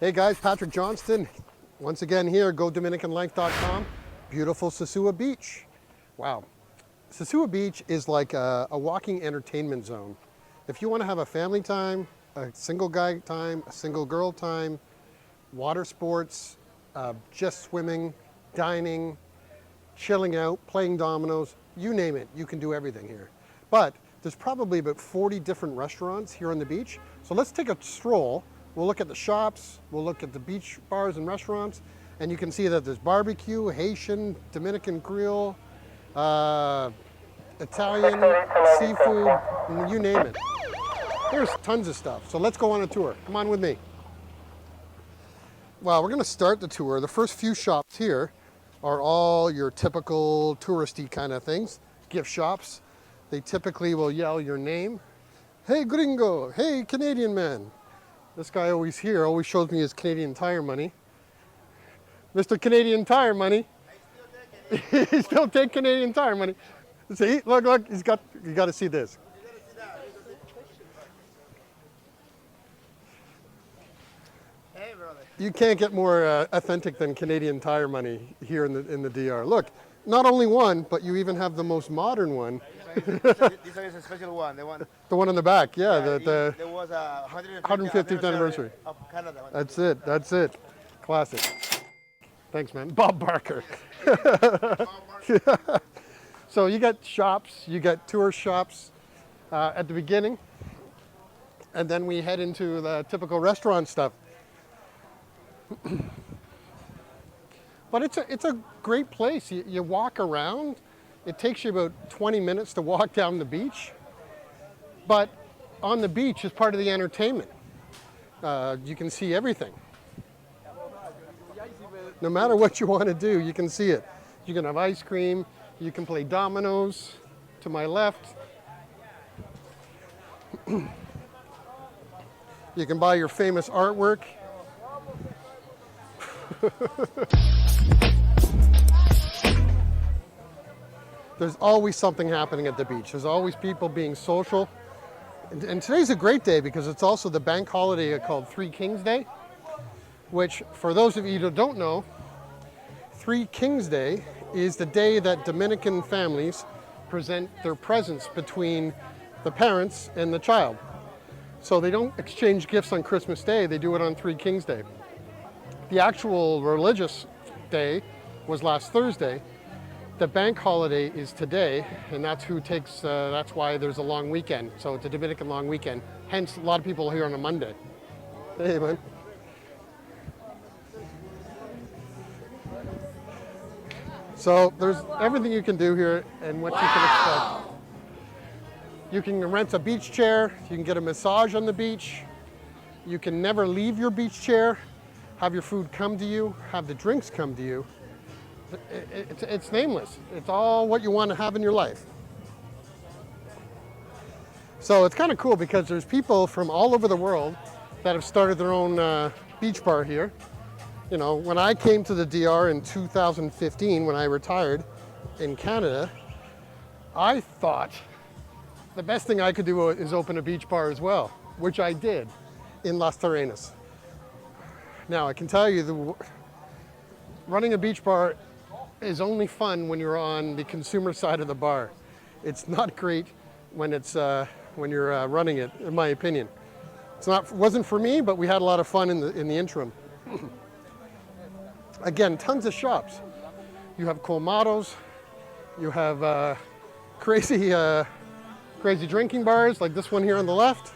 Hey guys, Patrick Johnston. Once again here, GoDominicanLife.com. Beautiful Sosua Beach. Wow. Sosua Beach is like a walking entertainment zone. If you want to have a family time, a single guy time, a single girl time, water sports, just swimming, dining, chilling out, playing dominoes, you name it, you can do everything here. But there's probably about 40 different restaurants here on the beach. So let's take a stroll. We'll look at the shops, we'll look at the beach bars and restaurants, and you can see that there's barbecue, Haitian, Dominican Creole, Italian, seafood, you name it. There's tons of stuff. So let's go on a tour. Come on with me. Well, we're gonna start the tour. The first few shops here are all your typical touristy kind of things, gift shops. They typically will yell your name. Hey gringo, hey Canadian man. This guy always shows me his Canadian Tire money. Mr. Canadian Tire money. He still take Canadian Tire money. See, look, you got to see this. Hey, brother. You can't get more authentic than Canadian Tire money here in the DR. Look, not only one, but you even have the most modern one. This one is a special one. The one on the back, yeah. There was a 150th anniversary of Canada. That's it. Classic. Thanks, man. Bob Barker. So you got shops, you got tourist shops at the beginning, and then we head into the typical restaurant stuff. But it's a great place. You walk around. It takes you about 20 minutes to walk down the beach, but on the beach is part of the entertainment. You can see everything. No matter what you want to do, you can see it. You can have ice cream, you can play dominoes to my left. You can buy your famous artwork. There's always something happening at the beach. There's always people being social. And today's a great day because it's also the bank holiday called Three Kings Day, which for those of you who don't know, Three Kings Day is the day that Dominican families present their presents between the parents and the child. So they don't exchange gifts on Christmas Day, they do it on Three Kings Day. The actual religious day was last Thursday. The bank holiday is today, and that's why there's a long weekend. So it's a Dominican long weekend. Hence, a lot of people are here on a Monday. Hey, man. So there's everything you can do here and what you can expect. You can rent a beach chair. You can get a massage on the beach. You can never leave your beach chair. Have your food come to you. Have the drinks come to you. It's nameless. It's all what you want to have in your life. So it's kind of cool because there's people from all over the world that have started their own beach bar here. You know, when I came to the DR in 2015, when I retired in Canada, I thought the best thing I could do is open a beach bar as well, which I did in Las Terrenas. Now, I can tell you, running a beach bar is only fun when you're on the consumer side of the bar. It's not great when you're running it, in my opinion. It wasn't for me, but we had a lot of fun in the interim. Again, tons of shops. You have colmados, you have crazy drinking bars like this one here on the left.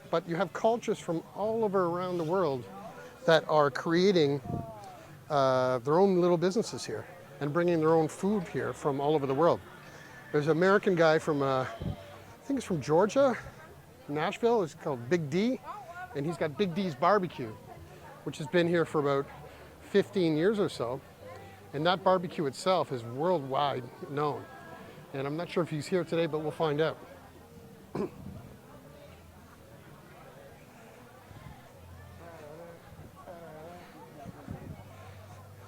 But you have cultures from all over around the world that are creating their own little businesses here and bringing their own food here from all over the world. There's an American guy from, I think it's from Georgia, Nashville. It's called Big D, and he's got Big D's Barbecue, which has been here for about 15 years or so. And that barbecue itself is worldwide known. And I'm not sure if he's here today, but we'll find out.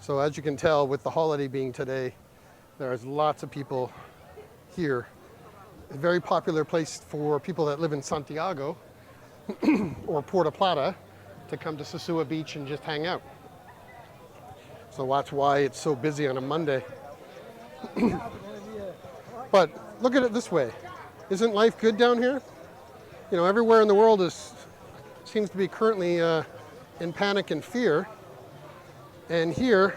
So as you can tell, with the holiday being today, there's lots of people here a very popular place for people that live in Santiago or Puerto Plata to come to Sosua Beach and just hang out. So that's why it's so busy on a Monday. But look at it this way. Isn't life good down here? You know, everywhere in the world seems to be currently in panic and fear. And here,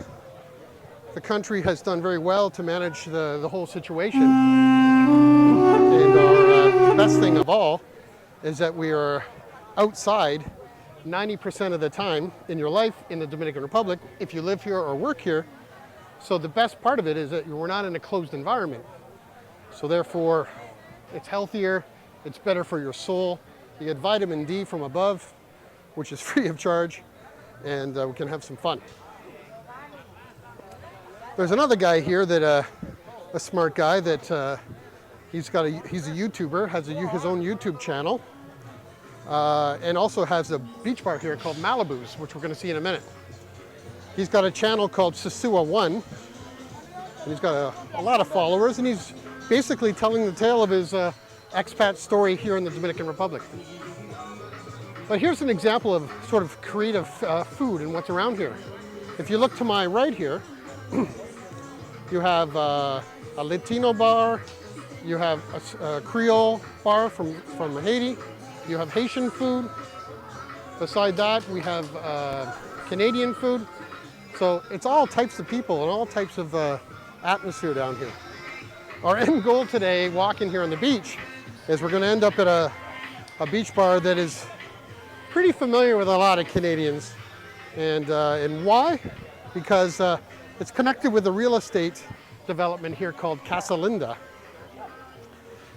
the country has done very well to manage the whole situation. And our best thing of all is that we are outside 90% of the time in your life in the Dominican Republic, if you live here or work here. So the best part of it is that we're not in a closed environment. So therefore, it's healthier, it's better for your soul. You get vitamin D from above, which is free of charge, and we can have some fun. There's another guy here that, a smart guy that he's a YouTuber, has his own YouTube channel, and also has a beach bar here called Malibu's, which we're going to see in a minute. He's got a channel called Sosua 1, and he's got a lot of followers, and he's basically telling the tale of his expat story here in the Dominican Republic. But here's an example of sort of creative food and what's around here. If you look to my right here, you have a Latino bar, you have a Creole bar from Haiti, you have Haitian food. Beside that, we have Canadian food. So it's all types of people and all types of atmosphere down here. Our end goal today, walking here on the beach, is we're going to end up at a beach bar that is pretty familiar with a lot of Canadians. And why? Because it's connected with a real estate development here called Casa Linda.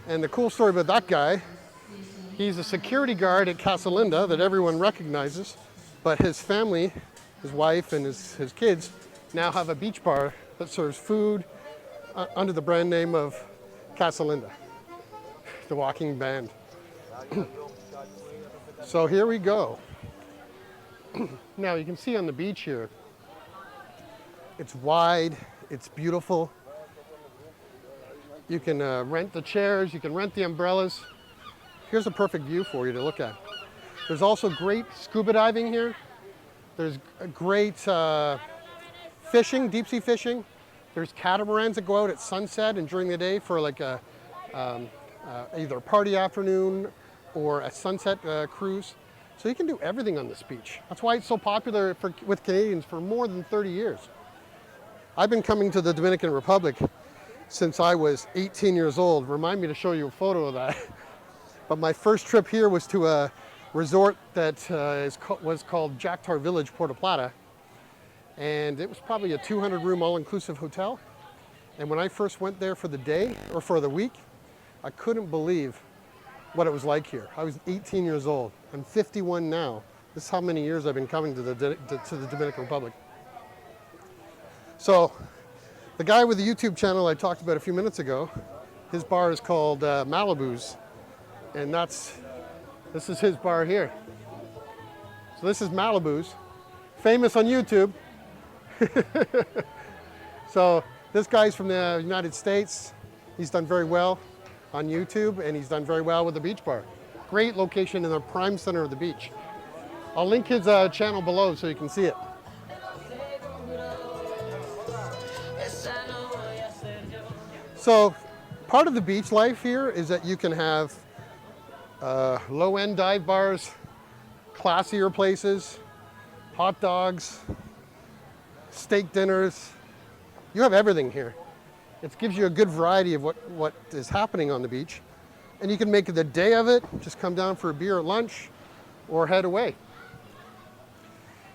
And the cool story about that guy, he's a security guard at Casa Linda that everyone recognizes, but his family, his wife and his kids, now have a beach bar that serves food under the brand name of Casa Linda, the walking band. So here we go. Now you can see on the beach here, it's wide, it's beautiful. You can rent the chairs, you can rent the umbrellas. Here's a perfect view for you to look at. There's also great scuba diving here. There's great fishing, deep sea fishing. There's catamarans that go out at sunset and during the day for like either a party afternoon or a sunset cruise. So you can do everything on this beach. That's why it's so popular with Canadians for more than 30 years. I've been coming to the Dominican Republic since I was 18 years old. Remind me to show you a photo of that. But my first trip here was to a resort that was called Jactar Village, Puerto Plata. And it was probably a 200-room all-inclusive hotel. And when I first went there for the day or for the week, I couldn't believe what it was like here. I was 18 years old. I'm 51 now. This is how many years I've been coming to the Dominican Republic. So the guy with the YouTube channel I talked about a few minutes ago, his bar is called Malibu's. And this is his bar here. So this is Malibu's, famous on YouTube. So this guy's from the United States. He's done very well on YouTube and he's done very well with the beach bar. Great location in the prime center of the beach. I'll link his channel below so you can see it. So part of the beach life here is that you can have low-end dive bars, classier places, hot dogs, steak dinners. You have everything here. It gives you a good variety of what is happening on the beach. And you can make it a day of it, just come down for a beer at lunch or head away.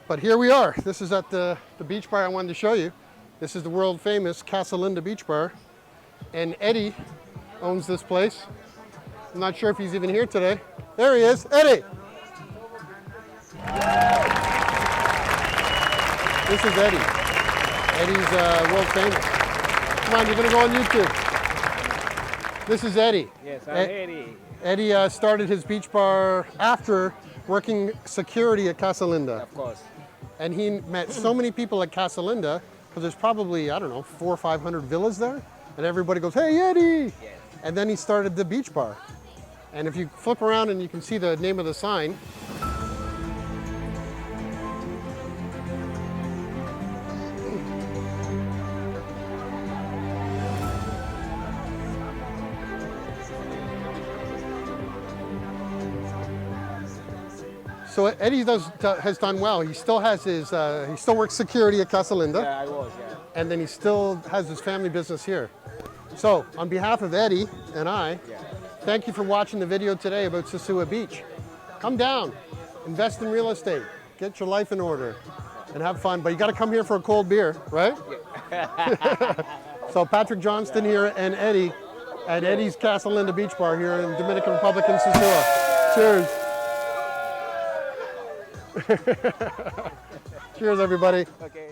But here we are. This is at the beach bar I wanted to show you. This is the world famous Casa Linda Beach Bar. And Eddie owns this place. I'm not sure if he's even here today. There he is, Eddie. This is Eddie. Eddie's world famous. Come on, you're gonna go on YouTube. This is Eddie. Yes, I'm Eddie. Eddie started his beach bar after working security at Casa Linda. Of course. And he met so many people at Casa Linda, because there's probably, I don't know, 400 or 500 villas there. And everybody goes, hey, Eddie. Yes. and then he started the beach bar. And if you flip around and you can see the name of the sign, so Eddie has done well. He still has his, he still works security at Casa Linda. Yeah, I was, yeah. And then he still has his family business here. So on behalf of Eddie and I, thank you for watching the video today about Sosua Beach. Come down, invest in real estate, get your life in order, and have fun. But you got to come here for a cold beer, right? So Patrick Johnston here and Eddie at Eddie's Casa Linda Beach Bar here in Dominican Republic in Sosua. Cheers. Cheers, everybody. Okay.